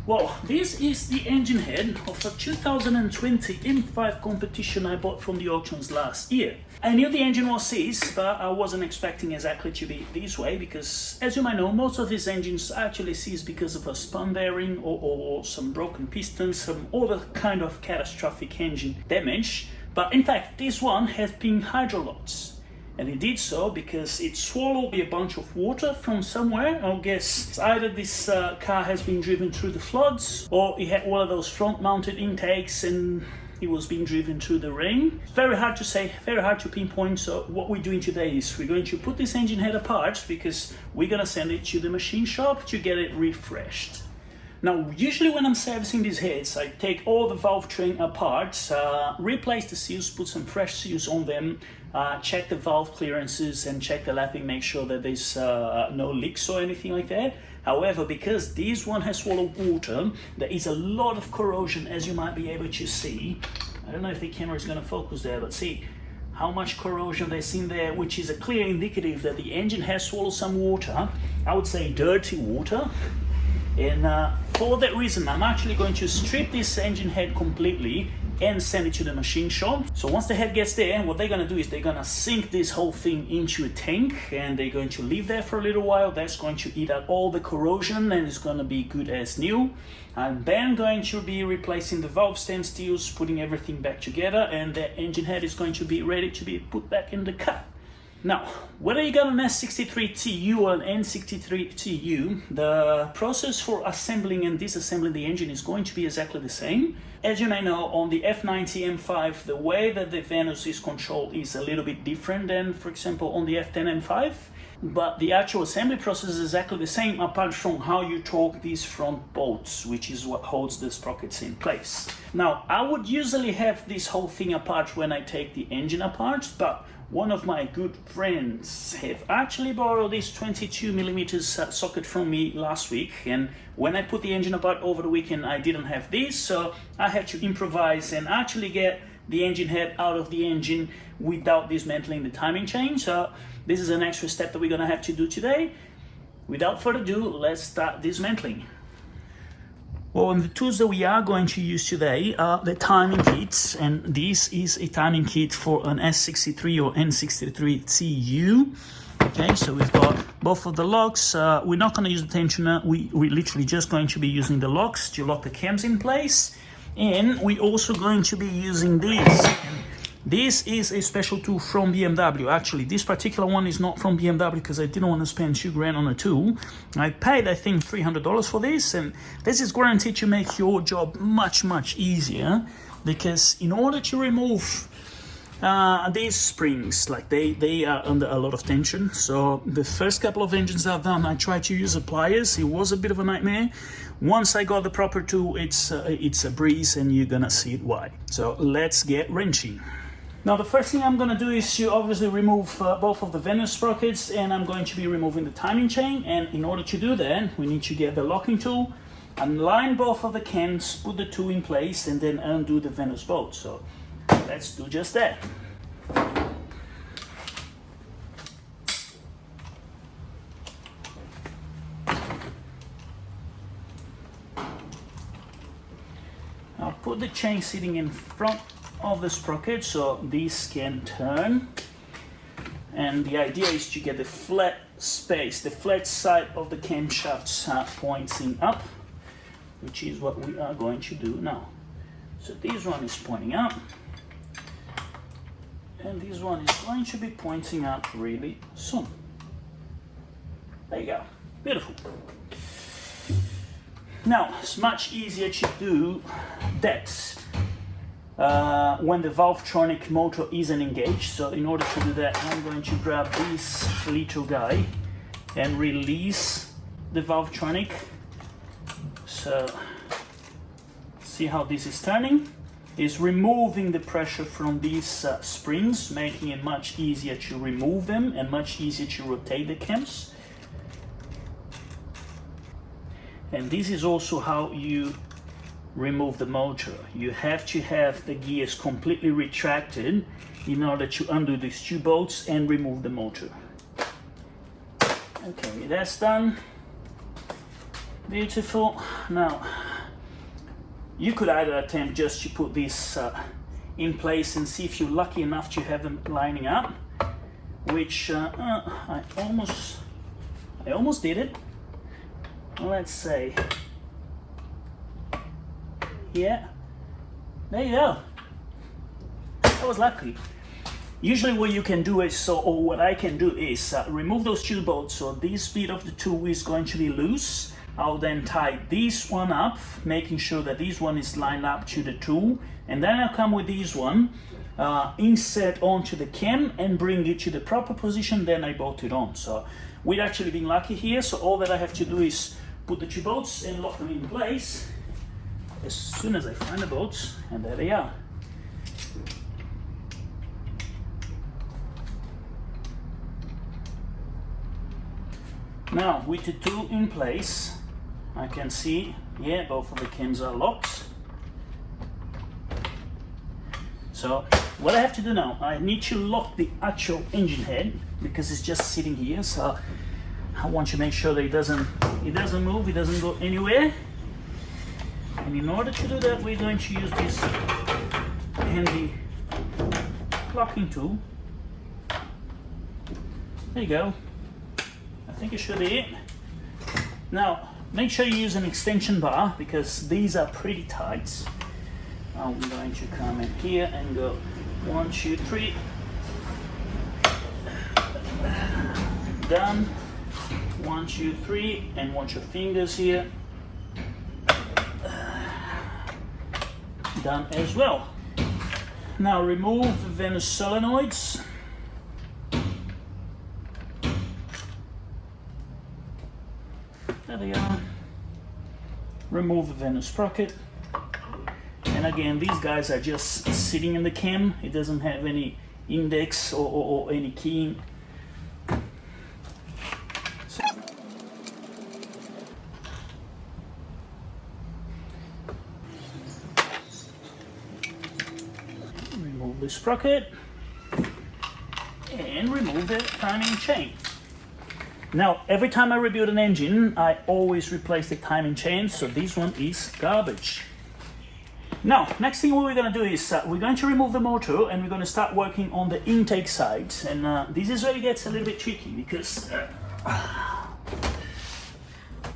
Well, this is the engine head of a 2020 M5 competition I bought from the auctions last year. I knew the engine was seized, but I wasn't expecting exactly to be this way because, as you might know, most of these engines actually seized because of a spun bearing or some broken pistons, some other kind of catastrophic engine damage. But in fact, this one has been hydrolocked. And it did so because it swallowed a bunch of water from somewhere. I guess either this car has been driven through the floods, or it had one of those front-mounted intakes and it was being driven through the rain. It's very hard to say, very hard to pinpoint. So what we're doing today is we're going to put this engine head apart because we're going to send it to the machine shop to get it refreshed. Now, usually when I'm servicing these heads, I take all the valve train apart, replace the seals, put some fresh seals on them, check the valve clearances and check the lapping, make sure that there's no leaks or anything like that. However, because this one has swallowed water, there is a lot of corrosion, as you might be able to see. I don't know if the camera is going to focus there, but see how much corrosion there's in there, which is a clear indicative that the engine has swallowed some water. I would say dirty water. And for that reason, I'm actually going to strip this engine head completely and send it to the machine shop. So once the head gets there, what they're going to do is they're going to sink this whole thing into a tank and they're going to leave there for a little while. That's going to eat out all the corrosion and it's going to be good as new. I'm then going to be replacing the valve stand steels, putting everything back together, and the engine head is going to be ready to be put back in the car. Now, whether you got an S63TU or an N63TU, the process for assembling and disassembling the engine is going to be exactly the same. As you may know, on the F90 M5, the way that the VANOS is controlled is a little bit different than, for example, on the F10 M5. But the actual assembly process is exactly the same, apart from how you torque these front bolts, which is what holds the sprockets in place. Now, I would usually have this whole thing apart when I take the engine apart, but one of my good friends have actually borrowed this 22mm socket from me last week, and when I put the engine apart over the weekend I didn't have this, so I had to improvise and actually get the engine head out of the engine without dismantling the timing chain. So this is an extra step that we're going to have to do today. Without further ado, let's start dismantling. Well, and the tools that we are going to use today are the timing kits, and this is a timing kit for an S63 or N63TU. Okay, so we've got both of the locks. We're not going to use the tensioner. We're literally just going to be using the locks to lock the cams in place. And we're also going to be using this. This is a special tool from BMW. Actually, this particular one is not from BMW because I didn't want to spend $2,000 on a tool. I paid, I think, $300 for this, and this is guaranteed to make your job much easier, because in order to remove these springs, like they are under a lot of tension. So the first couple of engines I've done, I tried to use pliers. It was a bit of a nightmare. Once I got the proper tool, it's a breeze, and you're gonna see it why. So let's get wrenching. Now, the first thing I'm going to do is to obviously remove both of the VANOS sprockets, and I'm going to be removing the timing chain. And in order to do that, we need to get the locking tool, align both of the cams, put the tool in place, and then undo the VANOS bolt. So let's do just that. I'll put the chain sitting in front of the sprocket so this can turn, and the idea is to get the flat space, the flat side of the camshafts pointing up, which is what we are going to do now. So this one is pointing up, and this one is going to be pointing up really soon. There you go, beautiful. Now, it's much easier to do that when the valvetronic motor isn't engaged. So in order to do that, I'm going to grab this little guy and release the valvetronic. So see how this is turning? It's removing the pressure from these springs, making it much easier to remove them and much easier to rotate the cams. And this is also how you remove the motor. You have to have the gears completely retracted in order to undo these two bolts and remove the motor. Okay, that's done. Beautiful. Now You could either attempt just to put this in place and see if you're lucky enough to have them lining up, which I almost did it. Let's say, yeah, there you go. I was lucky. Usually what you can do is, or what I can do is remove those two bolts. So this bit of the tool is going to be loose. I'll then tie this one up, making sure that this one is lined up to the tool, and then I'll come with this one, insert onto the cam and bring it to the proper position, then I bolt it on. So we've actually been lucky here, so all that I have to do is put the two bolts and lock them in place as soon as I find the bolts, and there they are. Now with the tool in place, I can see, yeah, both of the cams are locked. So what I have to do now, I need to lock the actual engine head because it's just sitting here. So I want to make sure that it doesn't move, it doesn't go anywhere. And in order to do that, we're going to use this handy locking tool. There you go. I think it should be it. Now, make sure you use an extension bar because these are pretty tight. I'm going to come in here and go 1, 2, 3. Done. 1, 2, 3, and watch your fingers here. Done as well. Now remove the VANOS solenoids. There they are. Remove the VANOS sprocket. And again, these guys are just sitting in the cam. It doesn't have any index or any keying. So, remove the sprocket and remove the timing chain. Now, every time I rebuild an engine, I always replace the timing chain, so this one is garbage. Now, next thing what we're going to do is we're going to remove the motor and we're going to start working on the intake side. And this is where it gets a little bit tricky because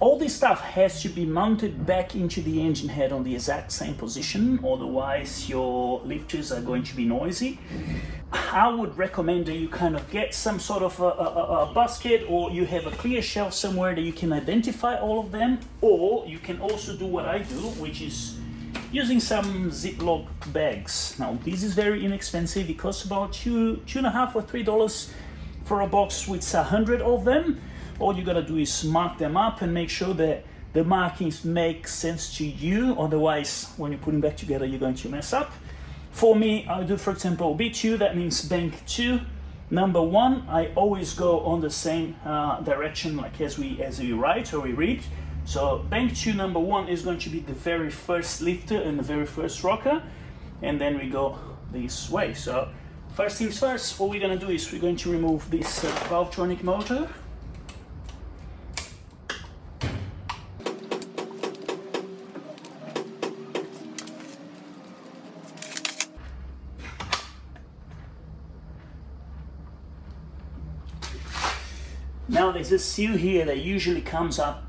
all this stuff has to be mounted back into the engine head on the exact same position, otherwise your lifters are going to be noisy. I would recommend that you kind of get some sort of a basket, or you have a clear shelf somewhere that you can identify all of them, or you can also do what I do, which is using some Ziploc bags. Now this is very inexpensive. It costs about $2.50 or $3 for a box with 100 of them. All you gotta do is mark them up and make sure that the markings make sense to you, otherwise when you put them back together you're going to mess up. For me, I do, for example, B2, that means bank 2. Number 1, I always go on the same direction like as we write or we read. So bank 2 number 1 is going to be the very first lifter and the very first rocker, and then we go this way. So first things first, what we're going to do is we're going to remove this valvetronic motor. Now there's a seal here that usually comes out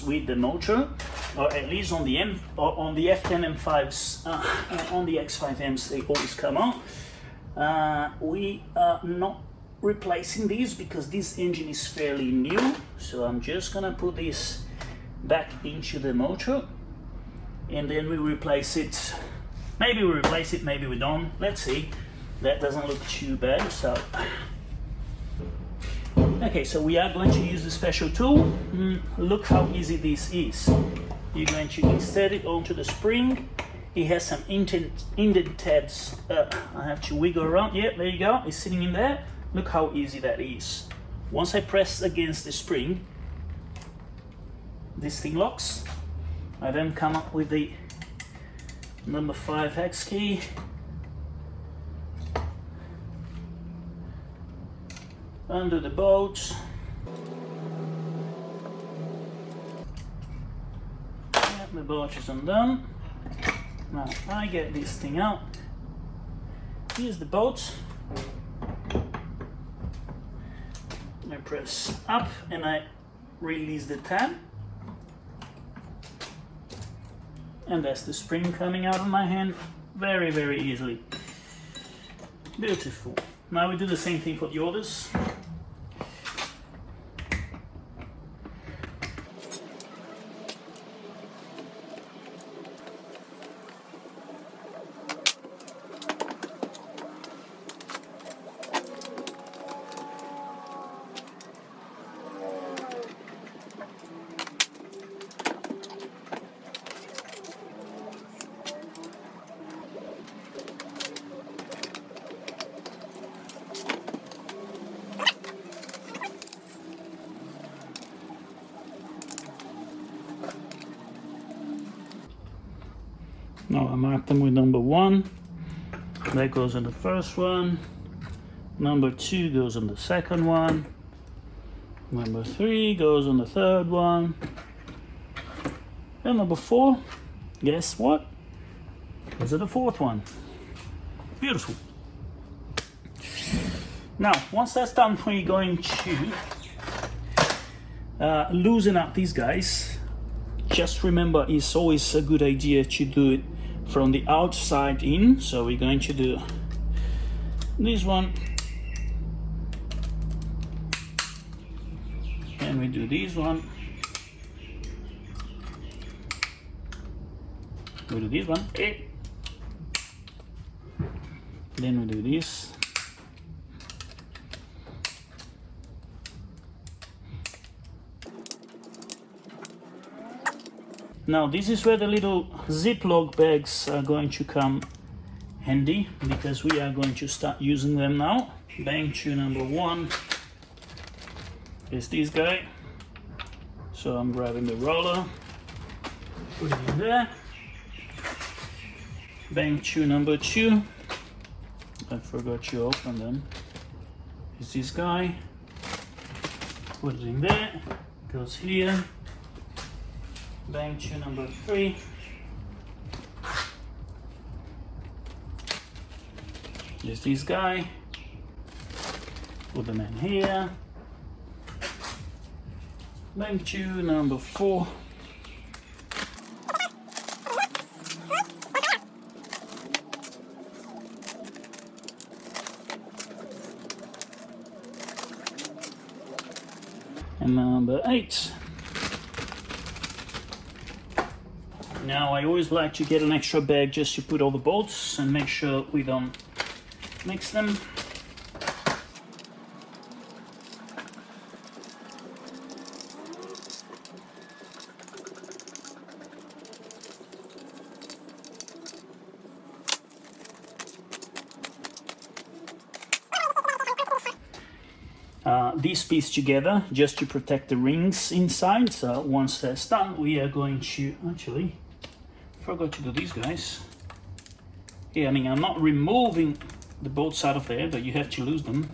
with the motor, or at least on the F10 M5s, on the X5Ms they always come out. We are not replacing these because this engine is fairly new, so I'm just gonna put this back into the motor and then we replace it. Maybe we replace it, maybe we don't. Let's see. That doesn't look too bad. So okay, so we are going to use a special tool. Look how easy this is. You're going to insert it onto the spring. It has some indents. I have to wiggle around. Yeah, there you go. It's sitting in there. Look how easy that is. Once I press against the spring, this thing locks. I then come up with the number 5 hex key. Undo the bolts. Yeah, the bolt is undone. Now I get this thing out. Here's the bolt. I press up and I release the tab. And that's the spring coming out of my hand very, very easily. Beautiful. Now we do the same thing for the others. Now I mark them with number 1. That goes on the first one. Number 2 goes on the second one. Number 3 goes on the third one. And number 4, guess what? Goes on the fourth one. Beautiful. Now, once that's done, we're going to loosen up these guys. Just remember, it's always a good idea to do it from the outside in. So we're going to do this one, and we do this one, we do this one, then we do this, now this is where the little Ziploc bags are going to come handy, because we are going to start using them now. Bang tube number 1 is this guy. So I'm grabbing the roller, put it in there. Bang tube number 2, I forgot to open them, is this guy. Put it in there, goes here. Bang tube number 3. Is this guy. Put them in here. Bang tube number 4. And number 8. Now I always like to get an extra bag just to put all the bolts and make sure we don't mix them. This piece together just to protect the rings inside. So once that's done, we are going to actually forgot to do these guys. Yeah, I mean, I'm not removing the bolts out of there, but you have to lose them.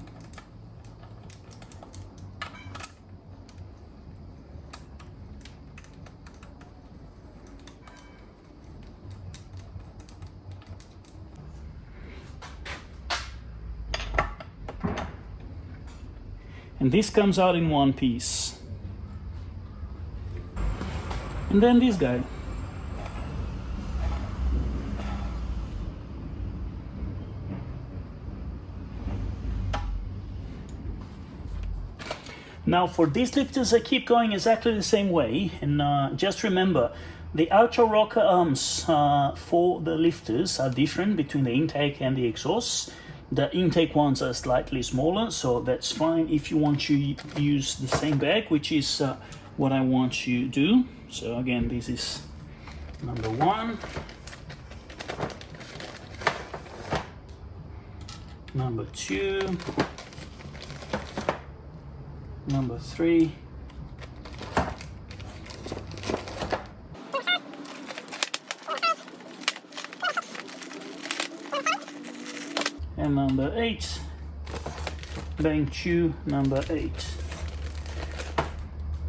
And this comes out in one piece. And then this guy. Now for these lifters, I keep going exactly the same way, and just remember, the outer rocker arms for the lifters are different between the intake and the exhaust. The intake ones are slightly smaller, so that's fine if you want to use the same bag, which is what I want to do. So again, this is number 1, number 2, number 3, and number 8, bang tube number 8.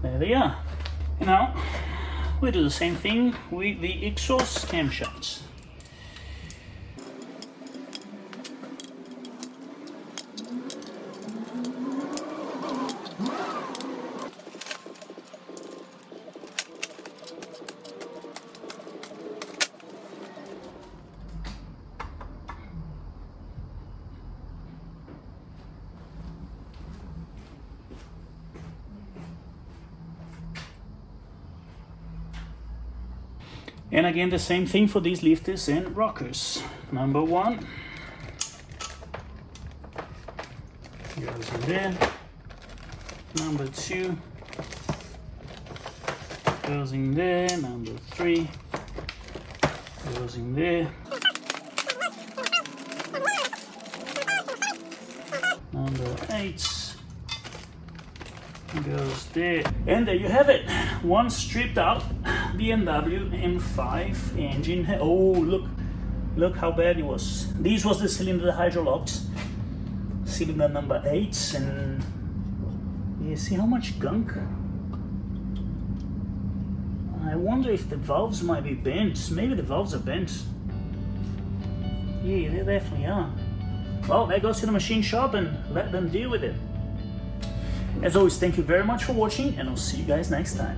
There they are. Now we do the same thing with the exhaust camshafts. And again, the same thing for these lifters and rockers. Number 1 goes in there. Number 2 goes in there. Number 3 goes in there. Number 8 goes there. And there you have it. One stripped out BMW M5 engine. Oh, look how bad it was. This was the cylinder, the hydrolocks. Cylinder number 8, and you see how much gunk? I wonder if the valves might be bent. Maybe the valves are bent. Yeah, they definitely are. Well, that goes to the machine shop and let them deal with it. As always, thank you very much for watching, and I'll see you guys next time.